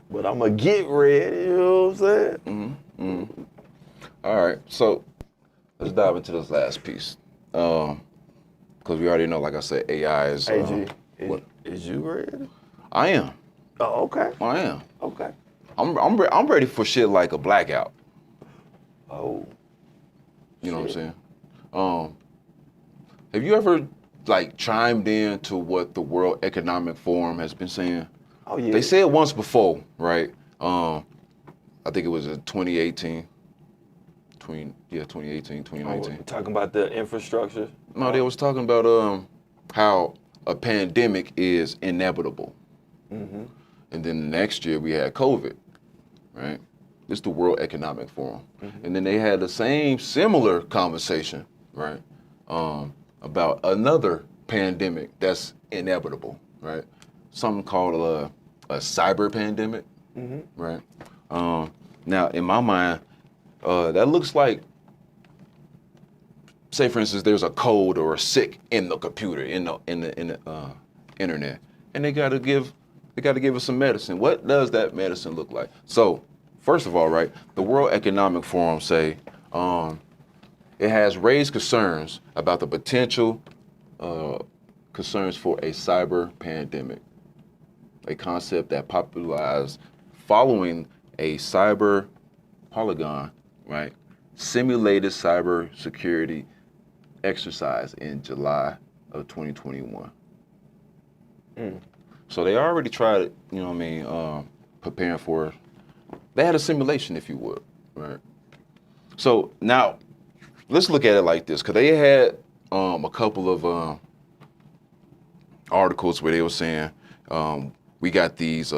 But I'm going to get ready, you know what I'm saying? All right, so let's dive into this last piece. Because we already know, like I said, AI is... Is you ready? I am. Oh, okay. I am. Okay. I'm ready for shit like a blackout. Oh. You know what I'm saying? Have you ever like chimed in to what the World Economic Forum has been saying? Oh yeah. They said it once before, right? I think it was in 2018. 2018, 2019. Oh, talking about the infrastructure? No, they was talking about how a pandemic is inevitable. Mm-hmm. And then the next year we had COVID, right? This is the World Economic Forum. Mm-hmm. And then they had the same similar conversation, right? about another pandemic that's inevitable, right? Something called a cyber pandemic, right? Now, in my mind, that looks like, say for instance, there's a code or a SIC in the computer, in the internet, and they gotta give us some medicine. What does that medicine look like? So, first of all, right, the World Economic Forum say it has raised concerns about the potential concerns for a cyber pandemic, a concept that popularized following a cyber polygon, right? Simulated cyber security exercise in July of 2021. So they already tried it, you know what I mean, preparing for it. They had a simulation, if you would, right? So now, let's look at it like this, because they had a couple of articles where they were saying, we got these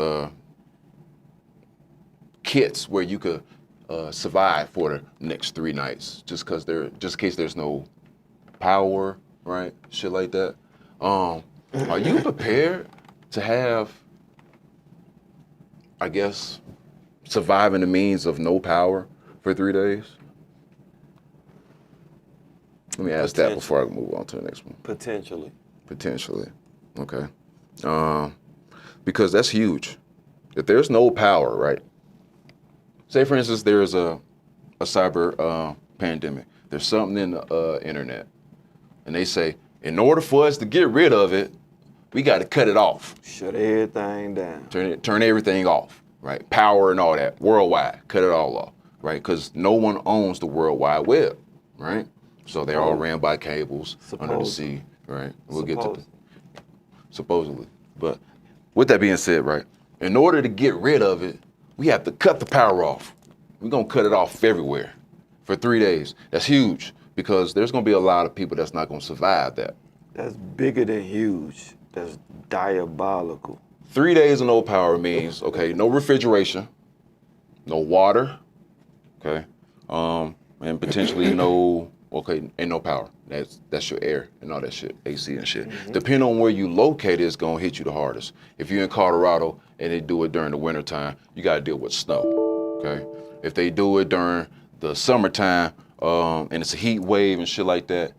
kits where you could survive for the next 3 nights, just in case there's no power, right? Shit like that. Are you prepared to have, I guess, surviving the means of no power for 3 days? Let me ask that before I move on to the next one. Potentially. Potentially, okay. Because that's huge. If there's no power, right? Say for instance, there's a cyber pandemic. There's something in the internet, and they say, in order for us to get rid of it, we got to cut it off. Shut everything down. Turn everything off, right? Power and all that, worldwide, cut it all off, right? Because no one owns the World Wide Web, right? So they're all ran by cables under the sea, right? We'll get to supposedly. But with that being said, right, in order to get rid of it, we have to cut the power off. We're going to cut it off everywhere for 3 days. That's huge, because there's going to be a lot of people that's not going to survive that. That's bigger than huge. That's diabolical. 3 days of no power means, okay, no refrigeration, no water, okay, and potentially and no power. That's your air and all that shit, AC and shit. Depending on where you locate, it's gonna hit you the hardest. If you're in Colorado and they do it during the wintertime, you gotta deal with snow, okay? If they do it during the summertime, and it's a heat wave and shit like that,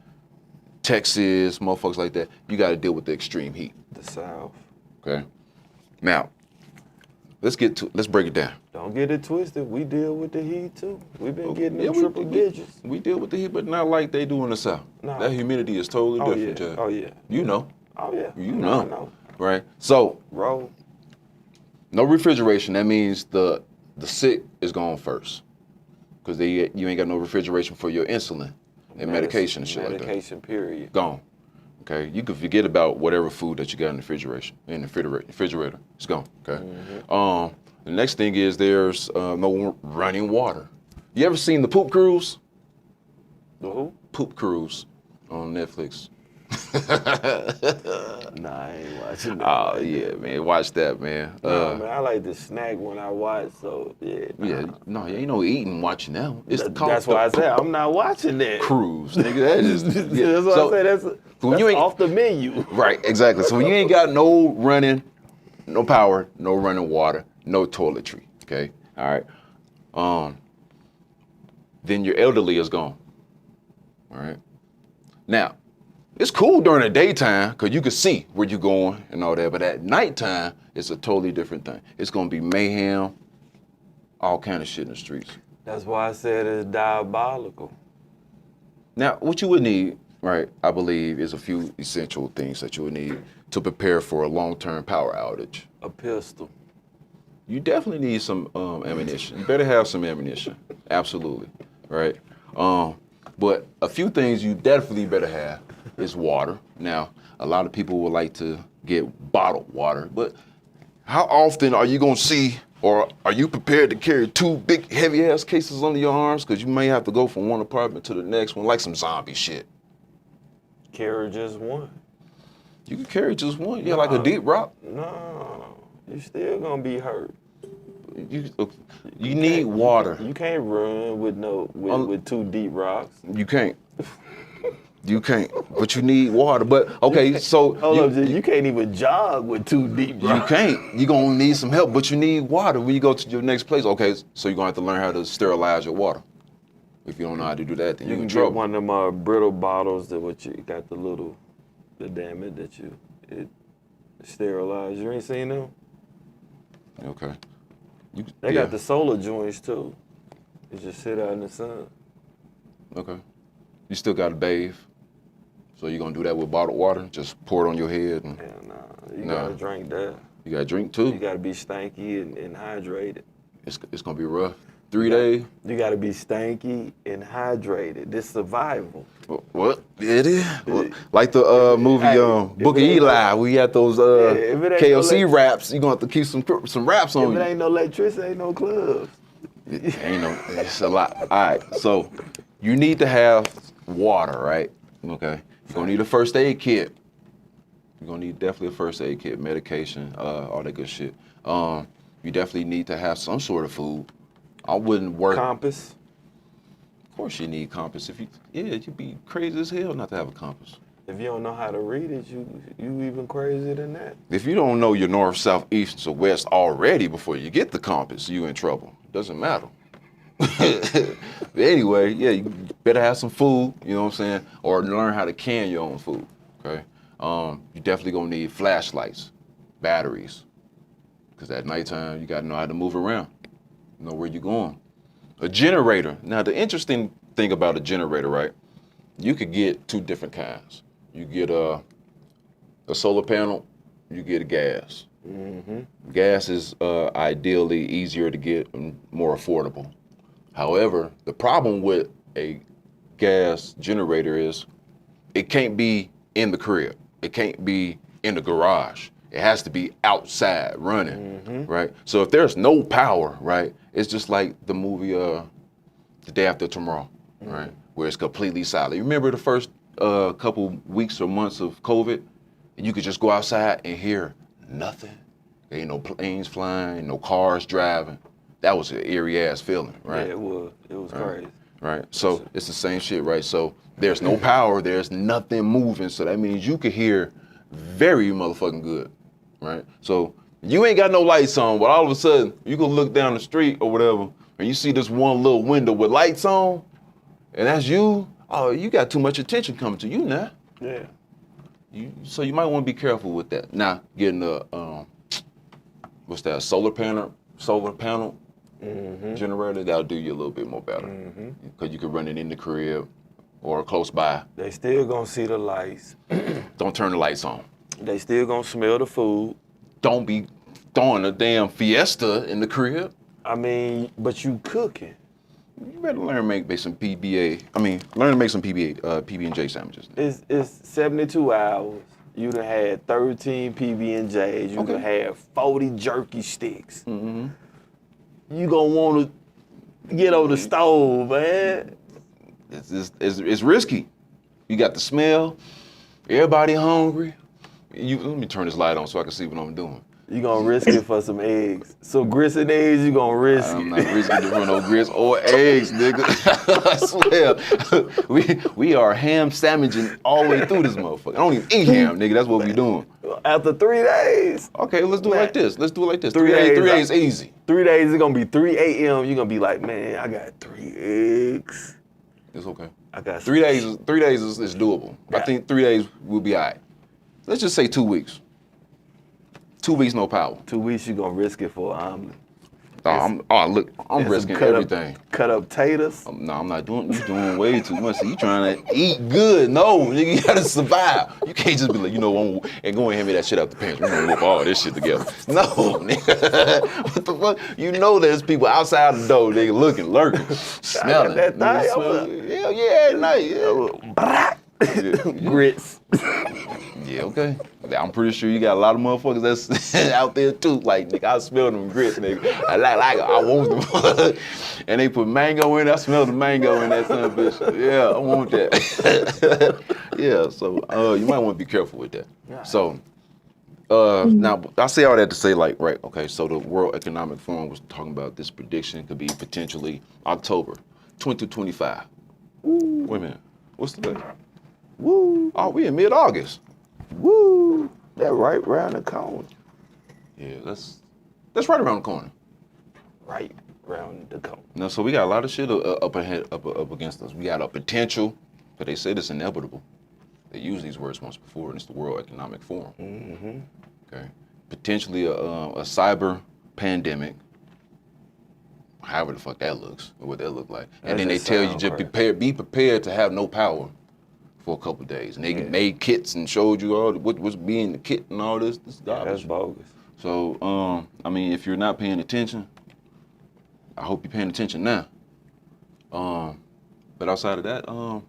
Texas, motherfuckers like that, you gotta deal with the extreme heat. The South. Okay? Now, let's break it down. Don't get it twisted. We deal with the heat too. We've been getting them triple digits. We deal with the heat, but not like they do in the South. No. That humidity is totally different, Jay. Oh yeah. You know. Oh yeah. You know. I know. Right? So, roll. No refrigeration. That means the sick is gone first, because you ain't got no refrigeration for your insulin and medication and shit like that. Medication, period. Gone. Okay, you can forget about whatever food that you got in the refrigerator. It's gone. Okay. The next thing is there's no running water. You ever seen the Poop Cruise? The who? Poop Cruise on Netflix. Nah, I ain't watching that. Oh yeah, man, watch that, man. Nah, man, I like to snack when I watch, so yeah. Nah. Yeah, no, you ain't no eating watching that one. That's why I said I'm not watching that. Cruise, nigga. That is. Yeah. That's what I said. That's you ain't off the menu. Right, exactly. So when you ain't got no running, no power, no running water, no toiletry. Okay, all right. Then your elderly is gone. All right. Now, it's cool during the daytime because you can see where you're going and all that, but at nighttime, it's a totally different thing. It's gonna be mayhem, all kind of shit in the streets. That's why I said it's diabolical. Now, what you would need, right, I believe, is a few essential things that you would need to prepare for a long-term power outage. A pistol. You definitely need some ammunition. You better have some ammunition, absolutely, right? But a few things you definitely better have is water. Now, a lot of people would like to get bottled water, but how often are you gonna see, or are you prepared to carry 2 big heavy ass cases under your arms? Because you may have to go from one apartment to the next one, like some zombie shit. Carry just one. You can carry just one, yeah, like a deep rock. No, you still gonna be hurt. You need water. You can't run with with 2 deep rocks. You can't. You can't, but you need water. But okay, so hold up, you can't even jog with 2 deep, bro. You can't. You're gonna need some help, but you need water when you go to your next place. Okay, so you're gonna have to learn how to sterilize your water. If you don't know how to do that, then You you're can in get trouble. one of them brittle bottles that what you got the damage that it sterilize. You ain't seen them? Okay. They got the solar joints too. You just sit out in the sun. Okay. You still gotta bathe. So you're gonna do that with bottled water? Just pour it on your head? And, Hell nah. You gotta drink that. You gotta drink too? You gotta be stanky and hydrated. It's gonna be rough. 3 days? You gotta be stanky and hydrated. This survival. What? It is? Like the movie Book of Eli, we had those KFC wraps. You're gonna have to keep some wraps on you. If it ain't no electricity, ain't no clubs. It's a lot. All right, so you need to have water, right? Okay. You're gonna need a first aid kit. You're gonna need definitely a first aid kit, medication, all that good shit. You definitely need to have some sort of food. I wouldn't work. Compass. Of course you need compass. You'd be crazy as hell not to have a compass. If you don't know how to read it, you even crazier than that. If you don't know your north, south, east, or west already before you get the compass, you in trouble. Doesn't matter. But anyway, yeah, you better have some food, you know what I'm saying? Or learn how to can your own food, okay? You definitely gonna need flashlights, batteries, because at nighttime, you gotta know how to move around, know where you're going. A generator. Now, the interesting thing about a generator, right? You could get 2 different kinds. You get a solar panel, you get a gas. Gas is ideally easier to get and more affordable. However, the problem with a gas generator is it can't be in the crib. It can't be in the garage. It has to be outside running, right? So if there's no power, right, it's just like the movie The Day After Tomorrow, right, where it's completely silent. You remember the first couple weeks or months of COVID, and you could just go outside and hear nothing. There ain't no planes flying, no cars driving. That was an eerie ass feeling, right? Yeah, it was. It was crazy. Right. So it's the same shit, right? So there's no power, there's nothing moving. So that means you could hear very motherfucking good, right? So you ain't got no lights on, but all of a sudden you can look down the street or whatever, and you see this one little window with lights on, and that's you. Oh, you got too much attention coming to you now. Yeah. So you might want to be careful with that. Now, getting a what's that? Solar panel generator, that'll do you a little bit more better, because you can run it in the crib or close by. They still gonna see the lights. Don't turn the lights on. They still gonna smell the food. Don't be throwing a damn Fiesta in the crib. I mean, but you cooking. You better learn to make some learn to make some PB&J sandwiches. It's 72 hours. You done had 13 PB&Js. You done had 40 jerky sticks. You gonna want to get on the stove, man. It's risky. You got the smell. Everybody hungry. Let me turn this light on so I can see what I'm doing. You gonna risk it for some eggs. So grits and eggs, you gonna risk it. I'm not risking it for no grits or eggs, nigga. I swear. We are ham sandwiching all the way through this motherfucker. I don't even eat ham, nigga. That's what we doing. After 3 days. Okay, let's do it like this. 3 days. 3 days easy. 3 days, it's gonna be 3 a.m. You're gonna be like, man, I got 3 eggs. It's okay. I got 3 days. 3 days is doable. Yeah. I think 3 days will be all right. Let's just say 2 weeks. 2 weeks, no power. 2 weeks, you gonna risk it for an omelet. I'm risking everything. Cut up taters. No, I'm not doing. You doing way too much. So you trying to eat good? No, nigga, you gotta survive. You can't just be like, go and hand me that shit out the pantry. We're gonna whip all this shit together. No, nigga. What the fuck? You know there's people outside the door, nigga, lurking, smelling. That thing. Hell yeah, at night. Yeah. Grits. Yeah, okay. I'm pretty sure you got a lot of motherfuckers that's out there too. Like, nigga, I smell them grits, nigga. I want them. And they put mango in it. I smell the mango in that son of a bitch. Yeah, I want that. Yeah, so you might want to be careful with that. So, now, I say all that to say, like, right, okay, so the World Economic Forum was talking about this prediction could be potentially October 2025. Wait a minute. What's the date? Woo. Oh, we in mid-August. Woo. That right around the corner. Yeah, that's right around the corner. Right around the corner. No, so we got a lot of shit up against us. We got a potential, but they said it's inevitable. They used these words once before, and it's the World Economic Forum. Mm-hmm. Okay, potentially a cyber pandemic, however the fuck that looks, or what that look like. And then they tell you just be prepared to have no power for a couple of days. And they made kits and showed you all what's being the kit and all this garbage. Yeah, that's bogus. So, I mean, if you're not paying attention, I hope you're paying attention now. But outside of that,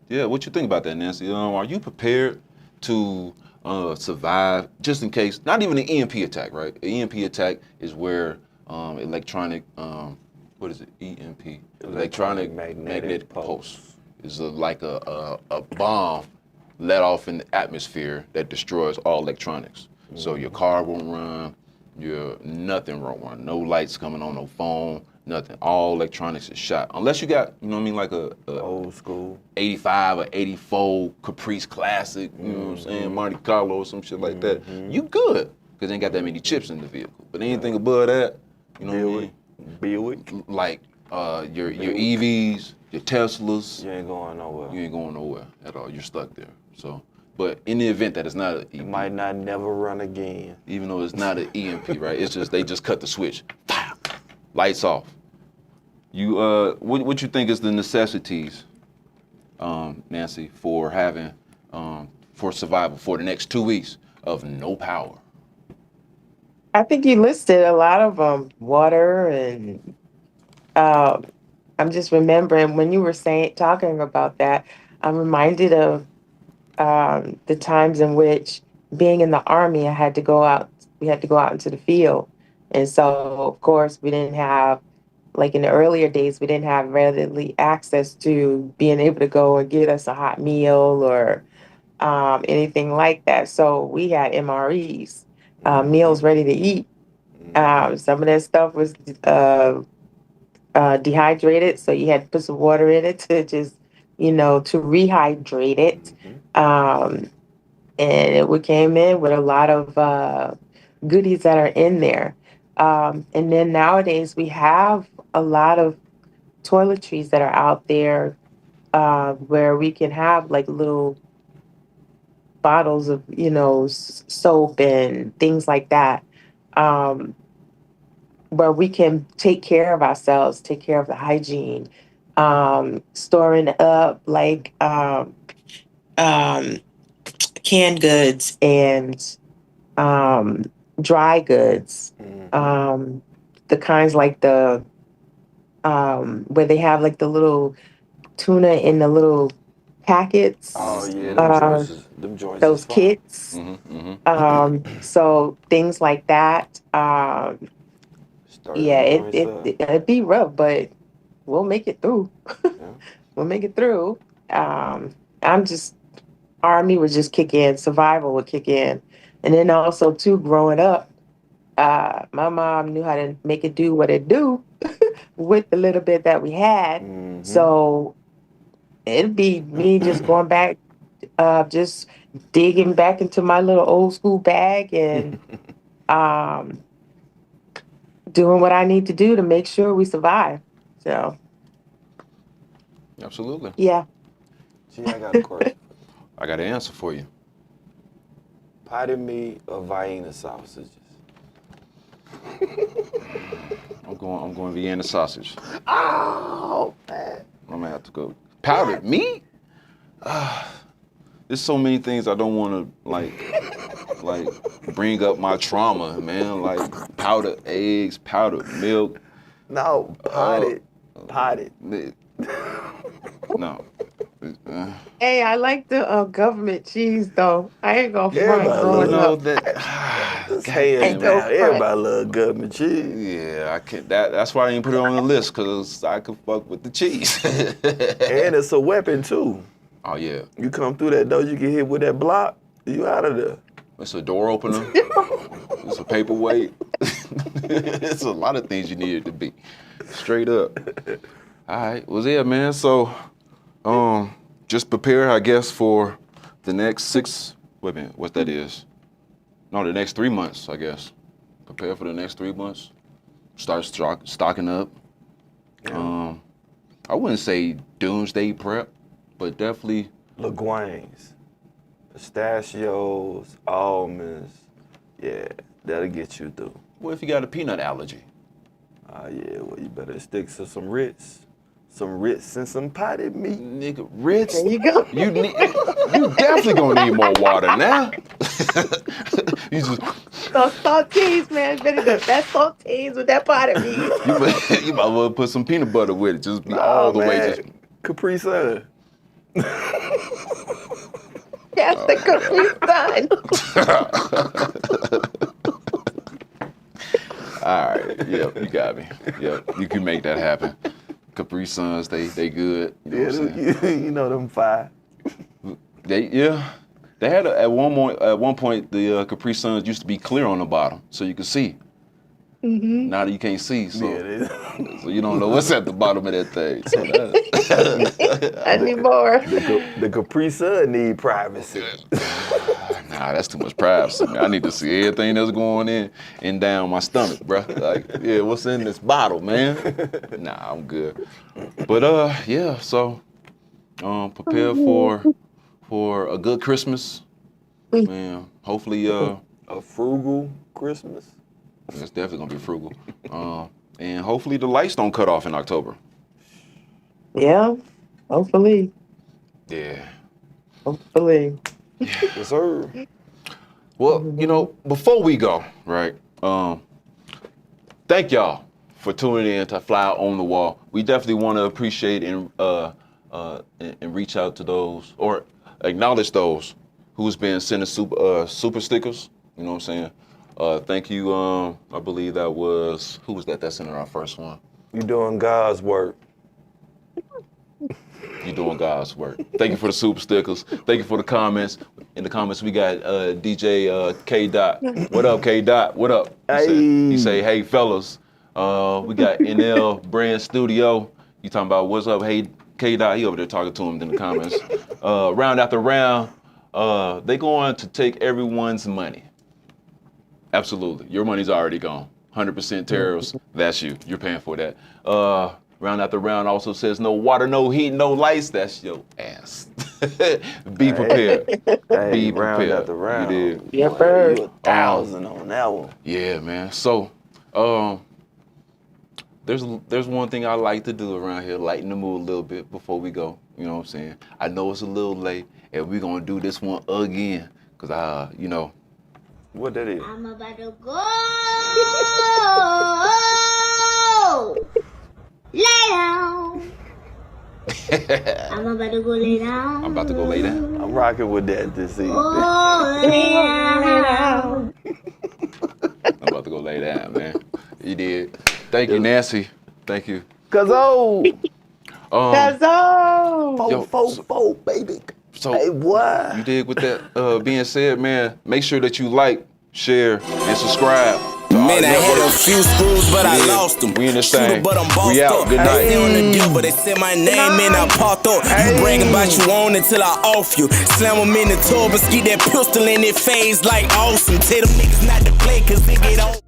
yeah, what you think about that, Nancy? Are you prepared to survive just in case, not even an EMP attack, right? An EMP attack is where electronic, what is it, EMP? Electronic magnetic pulse. Is like a bomb let off in the atmosphere that destroys all electronics. Mm-hmm. So your car won't run, nothing won't run. No lights coming on, no phone, nothing. All electronics is shot. Unless you got, you know what I mean, like a old school 85 or 84 Caprice Classic, you know what I'm saying, Monte Carlo or some shit like that. You good, because they ain't got that many chips in the vehicle. But anything above that, you know what I mean? Buick. Like your EVs, your Teslas. You ain't going nowhere. You ain't going nowhere at all. You're stuck there. So, but in the event that it's not an EMP, it might not never run again. Even though it's not an EMP, right? It's just they just cut the switch. Lights off. You what you think is the necessities, Nancy, for having for survival for the next 2 weeks of no power? I think you listed a lot of them. Water and I'm just remembering when you were talking about that, I'm reminded of the times in which being in the Army, we had to go out into the field. And so, of course, we didn't have, like in the earlier days, we didn't have readily access to being able to go and get us a hot meal or anything like that. So we had MREs, meals ready to eat. Some of that stuff was dehydrated, so you had to put some water in it to just, to rehydrate it. And we came in with a lot of goodies that are in there. And then nowadays we have a lot of toiletries that are out there where we can have like little bottles of, soap and things like that. Where we can take care of ourselves, take care of the hygiene, storing up like canned goods and dry goods, the kinds like the where they have like the little tuna in the little packets. Oh yeah, them joints those kits. So things like that. Yeah, it'd be rough, but we'll make it through. We'll make it through. Army would just kick in, survival would kick in. And then also too, growing up, my mom knew how to make it do what it do with the little bit that we had. So it'd be me just going back, just digging back into my little old school bag and doing what I need to do to make sure we survive. So. Absolutely. Yeah. Gee, I got a question. I got an answer for you. Potted meat or Vienna sausages? I'm going Vienna sausage. Oh man. I'm gonna have to go. Powdered meat? There's so many things I don't want to like bring up my trauma, man. Like powdered eggs, powdered milk. No, potted. No. Hey, I like the government cheese though. I ain't gonna front growing up. Everybody love government cheese. Yeah, I can't. That's why I didn't put it on the list, because I could fuck with the cheese. And it's a weapon too. Oh yeah. You come through that door, you get hit with that block, you out of there. It's a door opener. It's a paperweight. It's a lot of things you need it to be. Straight up. All right. Well, yeah, man. So, just prepare, I guess, for the next 6, wait a minute, what that is? No, the next 3 months, I guess. Prepare for the next 3 months. Start stocking up. I wouldn't say doomsday prep, but definitely LaGuanes, pistachios, almonds. Yeah, that'll get you through. What if you got a peanut allergy? Yeah, well, you better stick to some Ritz. Some Ritz and some potted meat. Nigga, Ritz? There you go. You definitely gonna need more water now. You just Those saltines, man. Better the best saltines with that potted meat. you might as well put some peanut butter with it. Just be all the way. Just Capri Sun. That's the Capri Sun. all right. Yep, you got me. Yep, you can make that happen. Capri Suns, they good. You know, what I'm saying? You know them 5. They had at one point the Capri Suns used to be clear on the bottom, so you could see. Mm-hmm. Now that you can't see, so you don't know what's at the bottom of that thing. So I need more. The Capri Sun need privacy. Nah, that's too much privacy, man. I need to see everything that's going in and down my stomach, bro. Like, yeah, what's in this bottle, man? Nah, I'm good. But yeah, so prepare for a good Christmas, man. Hopefully, a frugal Christmas. It's definitely gonna be frugal, and hopefully the lights don't cut off in October. Yeah, hopefully. Yeah. Hopefully. Yes, sir. Well, you know, before we go, right? Thank y'all for tuning in to Fly on the Wall. We definitely want to appreciate and reach out to those or acknowledge those who's been sending super stickers. You know what I'm saying? Thank you. I believe that was who was that sent in our first one? You doing God's work. You doing God's work. Thank you for the super stickers. Thank you for the comments. In the comments, we got DJ K Dot. What up, K Dot? What up? You say, hey fellas. We got NL Brand Studio. You talking about what's up? Hey K Dot. He over there talking to him in the comments. Round after round, they going to take everyone's money. Absolutely, your money's already gone. 100% tariffs. That's you. You're paying for that. Round after round also says no water, no heat, no lights. That's your ass. Be prepared. Be prepared. Round after round. You did. Yeah, bird. You 1,000 on that one. Yeah, man. So, there's one thing I like to do around here, lighten the mood a little bit before we go. You know what I'm saying? I know it's a little late, and we're gonna do this one again, cause you know. What that is? I'm about to go lay down. I'm about to go lay down. I'm about to go lay down. I'm rocking with that this evening. Oh, lay down. I'm about to go lay down, man. You did. Thank you, Nancy. Thank you. Cuzzo. Cuzzo. Four, baby. So, hey, what? You dig with that being said, man, make sure that you like, share, and subscribe. Man, I had a few screws, but I lost them. We in this thing. But I'm bossed We out. up. Good night. I stay on the deal, but they said my name and I popped up. You bragging about you on until I off you. Slam them in the tub and ski that pistol in their face like awesome. Tell them niggas not to play, cause they get on.